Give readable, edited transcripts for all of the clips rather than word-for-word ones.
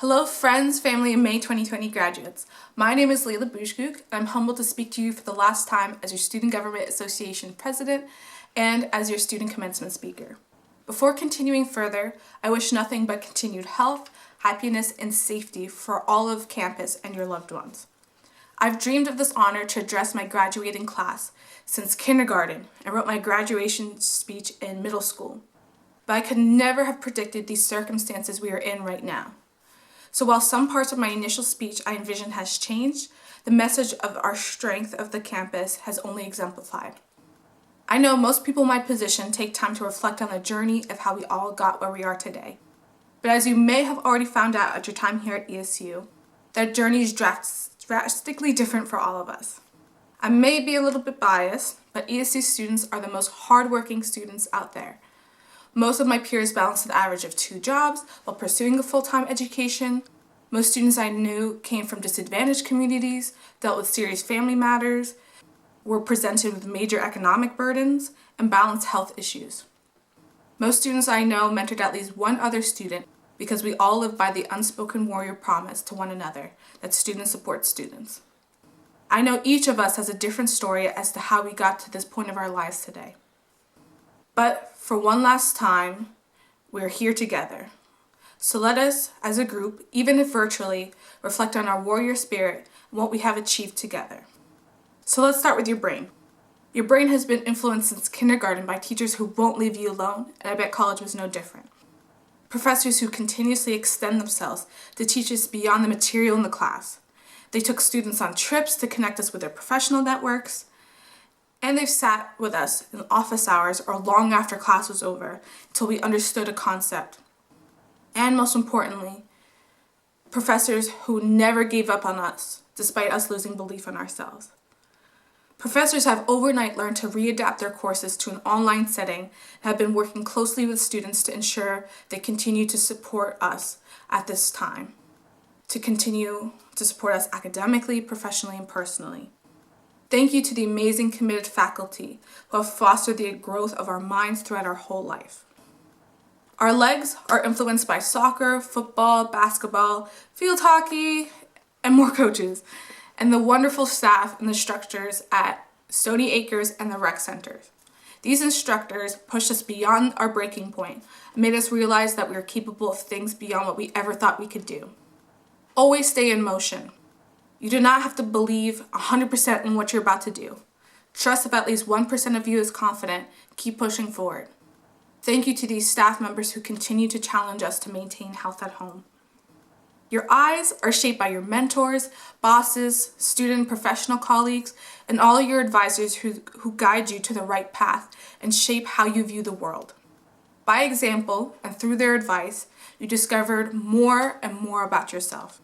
Hello friends, family, and May 2020 graduates. My name is Leila Bouchekouk, and I'm humbled to speak to you for the last time as your Student Government Association President and as your Student Commencement Speaker. Before continuing further, I wish nothing but continued health, happiness, and safety for all of campus and your loved ones. I've dreamed of this honor to address my graduating class since kindergarten and wrote my graduation speech in middle school. But I could never have predicted these circumstances we are in right now. So while some parts of my initial speech I envisioned has changed, the message of our strength of the campus has only exemplified. I know most people in my position take time to reflect on the journey of how we all got where we are today. But as you may have already found out at your time here at ESU, that journey is drastically different for all of us. I may be a little bit biased, but ESU students are the most hardworking students out there. Most of my peers balanced an average of 2 jobs while pursuing a full-time education. Most students I knew came from disadvantaged communities, dealt with serious family matters, were presented with major economic burdens, and balanced health issues. Most students I know mentored at least one other student because we all live by the unspoken warrior promise to one another that students support students. I know each of us has a different story as to how we got to this point of our lives today. But for one last time, we're here together. So let us, as a group, even if virtually, reflect on our warrior spirit and what we have achieved together. So let's start with your brain. Your brain has been influenced since kindergarten by teachers who won't leave you alone, and I bet college was no different. Professors who continuously extend themselves to teach us beyond the material in the class. They took students on trips to connect us with their professional networks. And they've sat with us in office hours or long after class was over until we understood a concept. And most importantly, professors who never gave up on us despite us losing belief in ourselves. Professors have overnight learned to readapt their courses to an online setting and have been working closely with students to ensure they continue to support us at this time, to continue to support us academically, professionally, and personally. Thank you to the amazing committed faculty who have fostered the growth of our minds throughout our whole life. Our legs are influenced by soccer, football, basketball, field hockey, and more coaches, and the wonderful staff and instructors at Stony Acres and the rec centers. These instructors pushed us beyond our breaking point and made us realize that we are capable of things beyond what we ever thought we could do. Always stay in motion. You do not have to believe 100% in what you're about to do. Trust if at least 1% of you is confident, keep pushing forward. Thank you to these staff members who continue to challenge us to maintain health at home. Your eyes are shaped by your mentors, bosses, student and professional colleagues, and all your advisors who guide you to the right path and shape how you view the world. By example, and through their advice, you discovered more and more about yourself.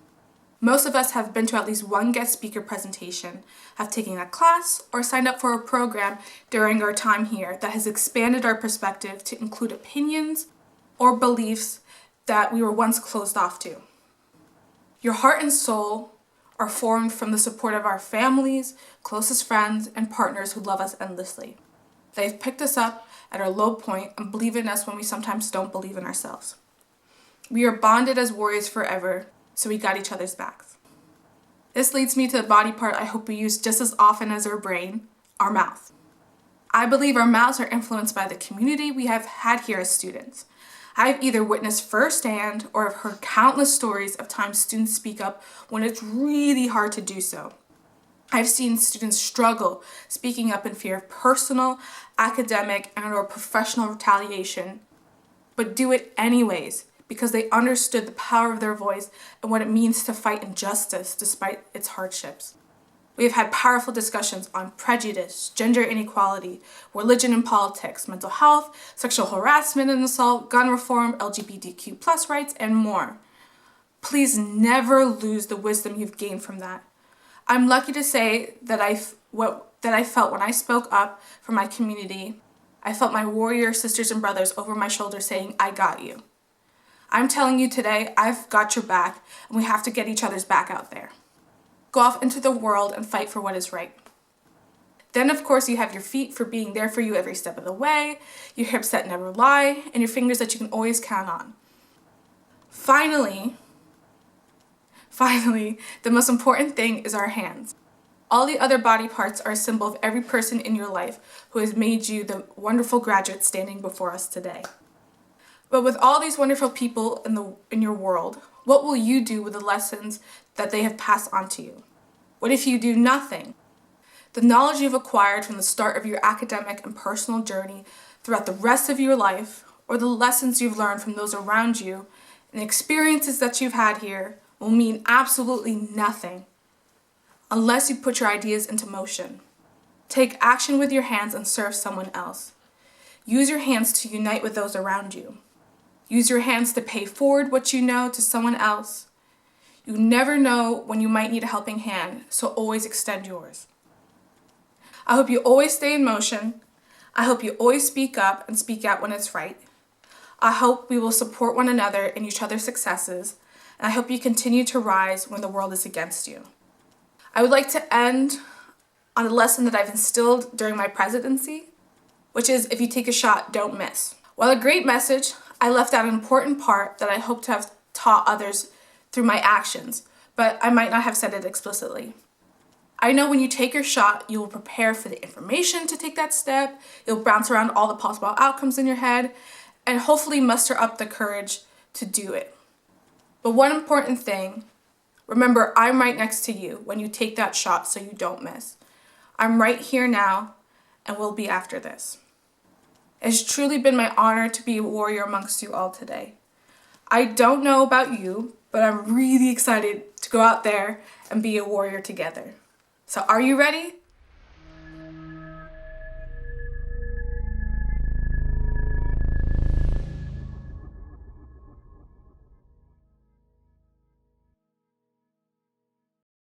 Most of us have been to at least one guest speaker presentation, have taken a class, or signed up for a program during our time here that has expanded our perspective to include opinions or beliefs that we were once closed off to. Your heart and soul are formed from the support of our families, closest friends, and partners who love us endlessly. They've picked us up at our low point and believe in us when we sometimes don't believe in ourselves. We are bonded as warriors forever, so we got each other's backs. This leads me to the body part I hope we use just as often as our brain, our mouth. I believe our mouths are influenced by the community we have had here as students. I've either witnessed firsthand or have heard countless stories of times students speak up when it's really hard to do so. I've seen students struggle speaking up in fear of personal, academic, and/or professional retaliation, but do it anyways, because they understood the power of their voice and what it means to fight injustice despite its hardships. We have had powerful discussions on prejudice, gender inequality, religion and politics, mental health, sexual harassment and assault, gun reform, LGBTQ+ rights, and more. Please never lose the wisdom you've gained from that. I'm lucky to say that I felt when I spoke up for my community. I felt my warrior sisters and brothers over my shoulder saying, "I got you." I'm telling you today, I've got your back, and we have to get each other's back out there. Go off into the world and fight for what is right. Then, of course, you have your feet for being there for you every step of the way, your hips that never lie, and your fingers that you can always count on. Finally, Finally, the most important thing is our hands. All the other body parts are a symbol of every person in your life who has made you the wonderful graduate standing before us today. But with all these wonderful people in your world, what will you do with the lessons that they have passed on to you? What if you do nothing? The knowledge you've acquired from the start of your academic and personal journey throughout the rest of your life, or the lessons you've learned from those around you, and experiences that you've had here will mean absolutely nothing unless you put your ideas into motion. Take action with your hands and serve someone else. Use your hands to unite with those around you. Use your hands to pay forward what you know to someone else. You never know when you might need a helping hand, so always extend yours. I hope you always stay in motion. I hope you always speak up and speak out when it's right. I hope we will support one another in each other's successes, and I hope you continue to rise when the world is against you. I would like to end on a lesson that I've instilled during my presidency, which is if you take a shot, don't miss. While a great message, I left out an important part that I hope to have taught others through my actions, but I might not have said it explicitly. I know when you take your shot, you will prepare for the information to take that step, you'll bounce around all the possible outcomes in your head, and hopefully muster up the courage to do it. But one important thing, remember, I'm right next to you when you take that shot so you don't miss. I'm right here now and will be after this. It's truly been my honor to be a warrior amongst you all today. I don't know about you, but I'm really excited to go out there and be a warrior together. So are you ready?